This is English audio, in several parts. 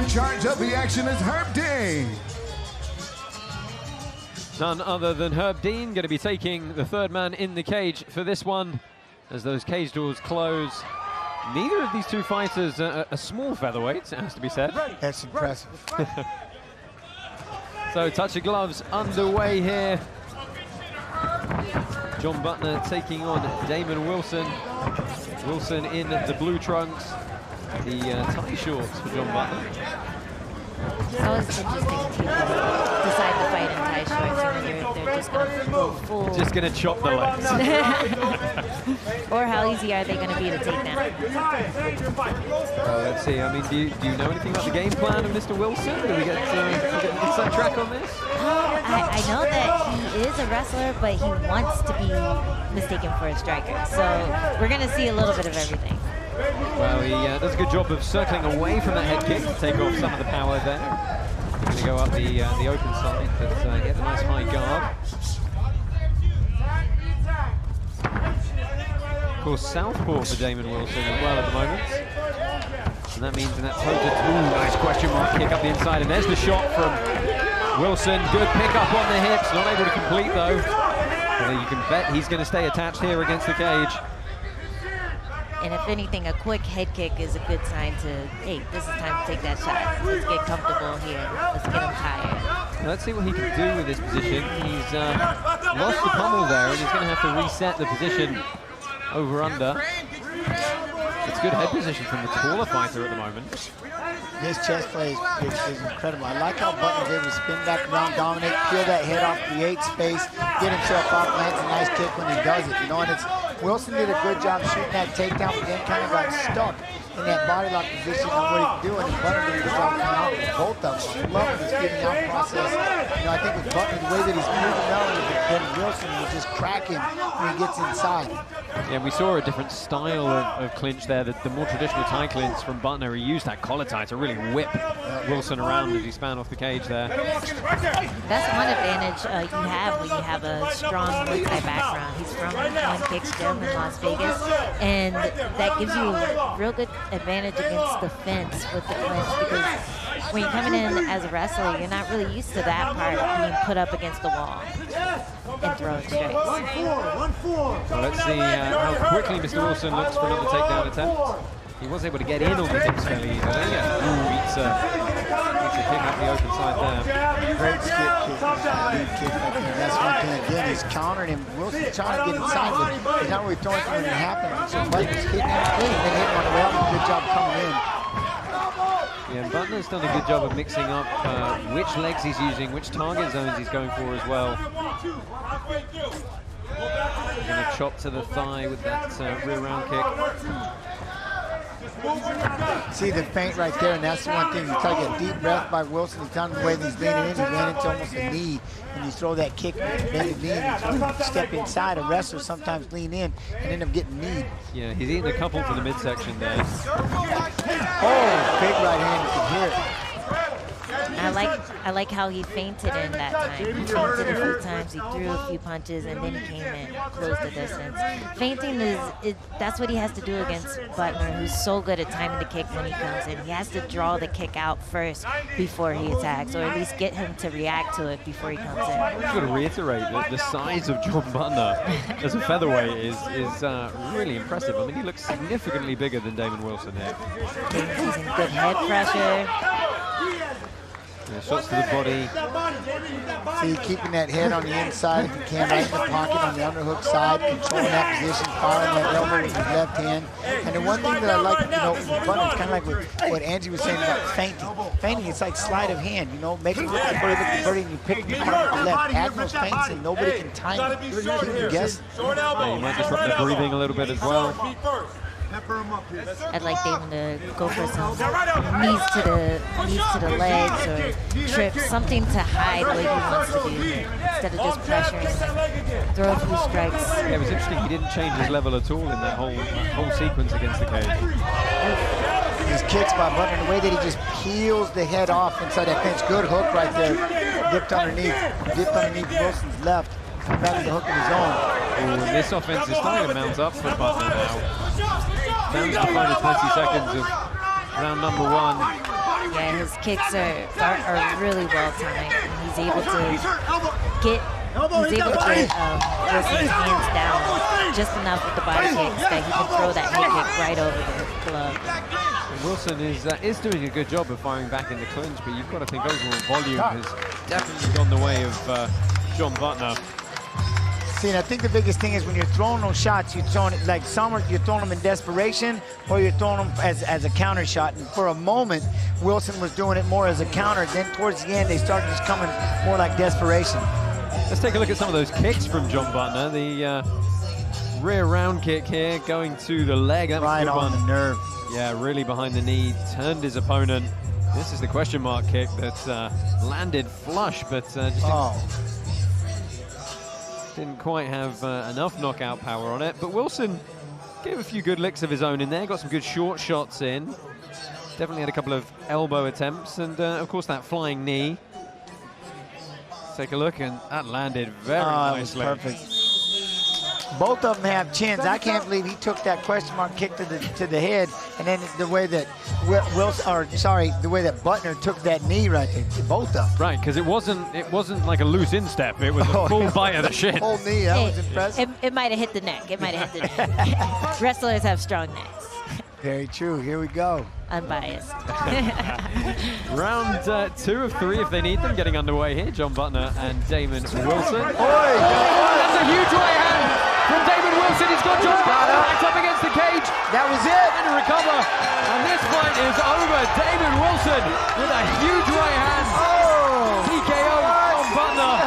charge of the action is Herb Dean. None other than Herb Dean going to be taking the third man in the cage for this one as those cage doors close. Neither of these two fighters are small featherweights, it has to be said. That's impressive. So touch of gloves underway here. John Buttner taking on Damon Wilson. Wilson in the blue trunks, the tie shorts for John Buttner. It's always interesting when people decide to fight in tie shorts. You wonder if they're just going to go full. Just going to chop the legs. Or how easy are they going to be to take down? Let's see. I mean, do you know anything about the game plan of Mr. Wilson? Do we get an inside track on this? I know that he is a wrestler, but he wants to be mistaken for a striker. So we're going to see a little bit of everything. Well, he does a good job of circling away from that head kick to take off some of the power there. He's going to go up the open side, but get a nice high guard. Of course, southpaw for Damon Wilson as well at the moment. And that means in that toe-to-toe, nice question mark kick up the inside, and there's the shot from Wilson. Good pick up on the hips, not able to complete though. Well, you can bet he's going to stay attached here against the cage. And if anything, a quick head kick is a good sign to, hey, this is time to take that shot. Let's get comfortable here. Let's get him tired. Let's see what he can do with this position. He's lost the pummel there, and he's going to have to reset the position over under. It's good head position from the taller fighter at the moment. His chest play is incredible. I like how Buttner's able to spin back around, dominate, peel that head off, create space, get himself off, lands a nice kick when he does it. You know, and it's Wilson did a good job shooting that takedown, but then kind of got stuck in that body lock position on what he could do, and Buttner did a good job coming out with both of them. Love this getting out process. You know, I think with Buttner, the way that he's moving out, then Wilson will just crack him when he gets inside. Yeah, we saw a different style of clinch there. The more traditional tie clinch from Buttner, he used that collar tie to really whip Wilson around as he span off the cage there. That's one advantage you have when you have a strong Muay Thai background. He's from One Kick's gym in Las Vegas, and that gives you a real good advantage against the fence with the clinch, because when you're coming in as a wrestler, you're not really used to that part being put up against the wall and throwing strikes. Well, let's see how quickly Mr. Wilson looks for another takedown attempt. He was able to get in on the hips fairly easily. Beats a kick up the open side there. Great skip kick. And that's one thing, again, he's countering him. Wilson's trying to get inside, but he's not really throwing it when it happens. So Buttner's hitting him clean, then hitting on the way out. Good job coming in. Yeah, and Buttner's done a good job of mixing up which legs he's using, which target zones he's going for as well. He's going to chop to the thigh with that rear round kick. See the feint right there, and that's the one thing. You take a deep breath by Wilson. He's done the way that he's leaning in. He ran into almost a knee, and you throw that kick, bend the knee, and you step inside. A wrestler sometimes lean in and end up getting kneed. Yeah, he's eating a couple to the midsection there. Oh, big right hand, you can hear it. I like how he feinted in that time. He feinted a few times, he threw a few punches, and then he came in, closed the distance. Feinting that's what he has to do against Buttner, who's so good at timing the kick when he comes in. He has to draw the kick out first before he attacks, or at least get him to react to it before he comes in. I've got to reiterate that the size of John Buttner as a featherweight is really impressive. I mean, he looks significantly bigger than Damon Wilson here. He's using good head pressure. Yeah, shots to the body. See, keeping that head on the inside if you can, right in the pocket on the underhook side, controlling that position, firing that elbow with his left hand. And the one thing that I like, you know, with Buttner, it's kind of like what Angie was saying about feinting. Feinting, it's like sleight of hand, you know, make it look like birdie, and you pick the part with the left. Add those feints and nobody can time it. Keep you guessing. Yeah, you might disrupt the breathing a little bit as well. I'd like Damon to go for some knees to the legs or trips, something to hide what he wants to do instead of just pressuring, throw a few strikes. Yeah, it was interesting. He didn't change his level at all in that whole sequence against the cage. These kicks by Buttner, the way that he just peels the head off inside that fence. Good hook right there. Dipped underneath Wilson's left. Back to the hook of his own. Ooh, and this offense is starting to mount up for Buttner now. Down to the final 20 seconds of round number one. Yeah, his kicks are really well timed. And he's able to get Wilson's hands down just enough with the body kicks that he can throw that head kick right over the glove. And Wilson is doing a good job of firing back in the clinch, but you've got to think overall volume has definitely gone the way of John Buttner. See, and I think the biggest thing is when you're throwing those shots, you're throwing it like you're throwing them in desperation, or you're throwing them as a counter shot. And for a moment, Wilson was doing it more as a counter. Then towards the end, they started just coming more like desperation. Let's take a look at some of those kicks from John Buttner. The rear round kick here going to the leg. That was right a good on one. the nerve. Yeah, really behind the knee, turned his opponent. This is the question mark kick that landed flush, but just didn't quite have enough knockout power on it. But Wilson gave a few good licks of his own in there, got some good short shots in. Definitely had a couple of elbow attempts, and of course that flying knee. Take a look, and that landed very nicely. That was perfect. Both of them have chins. I can't believe he took that question mark kick to the head, and then the way that the way that Buttner took that knee right there. Both of them. Right, because it wasn't like a loose instep. It was a full bite of the shin. Whole knee. That was impressive. It might have hit the neck. It might have hit the neck. Wrestlers have strong necks. Very true. Here we go. Unbiased. Round 2 of 3 if they need them. Getting underway here. John Buttner and Damon Wilson. That's a huge right hand from Damon Wilson. He's got John Buttner backed up against the cage. That was it. And to recover. And this fight is over. Damon Wilson with a huge right hand. TKO John Buttner.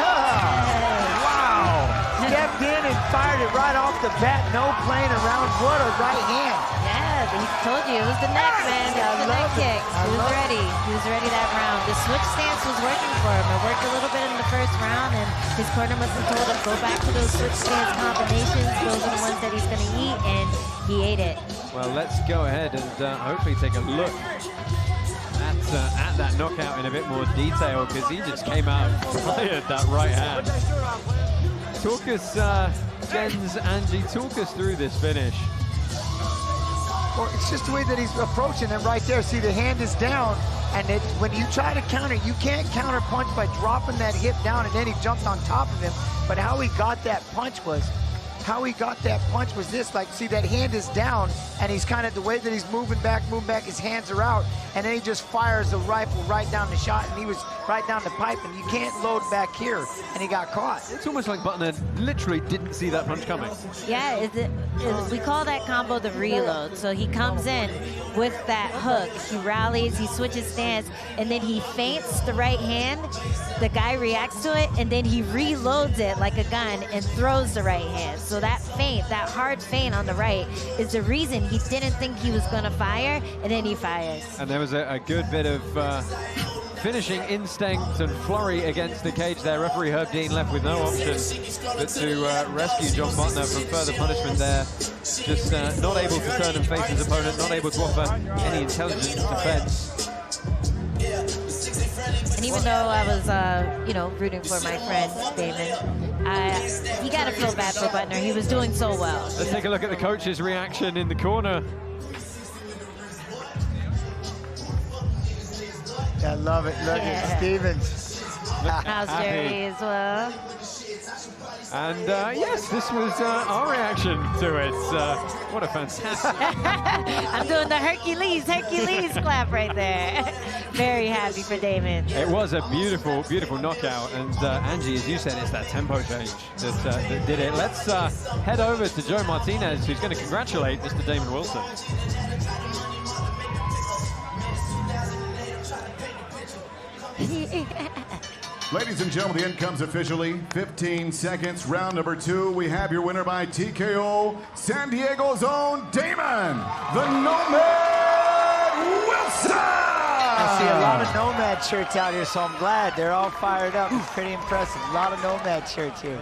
Wow. Stepped in and fired it right off the bat. No playing around. What a right hand. Yeah, he told you it was the neck, man. It was the neck kick. He was ready. He was ready that round. The switch stance was working for him. It worked a little bit in the first round, and his corner must have told him, go back to those switch stance combinations. Those are the ones that he's going to eat, and he ate it. Well, let's go ahead and hopefully take a look at that knockout in a bit more detail, because he just came out and fired that right hand. Talk us, Jens, Angie, talk us through this finish. Well, it's just the way that he's approaching him right there. See, the hand is down, and when you try to counter, you can't counter punch by dropping that hip down, and then he jumped on top of him. But how he got that punch was this, like, see, that hand is down, and he's kind of, the way that he's moving back, his hands are out, and then he just fires the rifle right down the shot, and he was right down the pipe, and you can't load back here, and he got caught. It's almost like Buttner literally didn't see that punch coming. Yeah, we call that combo the reload. So he comes in with that hook, he rallies, he switches stance, and then he feints the right hand. The guy reacts to it, and then he reloads it like a gun and throws the right hand. So that feint, that hard feint on the right, is the reason he didn't think he was going to fire, and then he fires. And there was a good bit of finishing instinct and flurry against the cage there. Referee Herb Dean left with no option but to rescue John Buttner from further punishment there. Just not able to turn and face his opponent, not able to offer any intelligent defense. And even though I was, rooting for my friend Damon, you got to feel bad for Buttner. He was doing so well. Let's take a look at the coach's reaction in the corner. I love it. Look at Stevens. How's Jerry as well? And yes, this was our reaction to it. What a fantastic... I'm doing the Hercules clap right there. Very happy for Damon. It was a beautiful, beautiful knockout. And Angie, as you said, it's that tempo change that did it. Let's head over to Joe Martinez, who's going to congratulate Mr. Damon Wilson. Ladies and gentlemen, the end comes officially. 15 seconds, round number 2. We have your winner by TKO, San Diego's own Damon, the Nomad Wilson! I see a lot of Nomad shirts out here, so I'm glad. They're all fired up. It's pretty impressive. A lot of Nomad shirts here.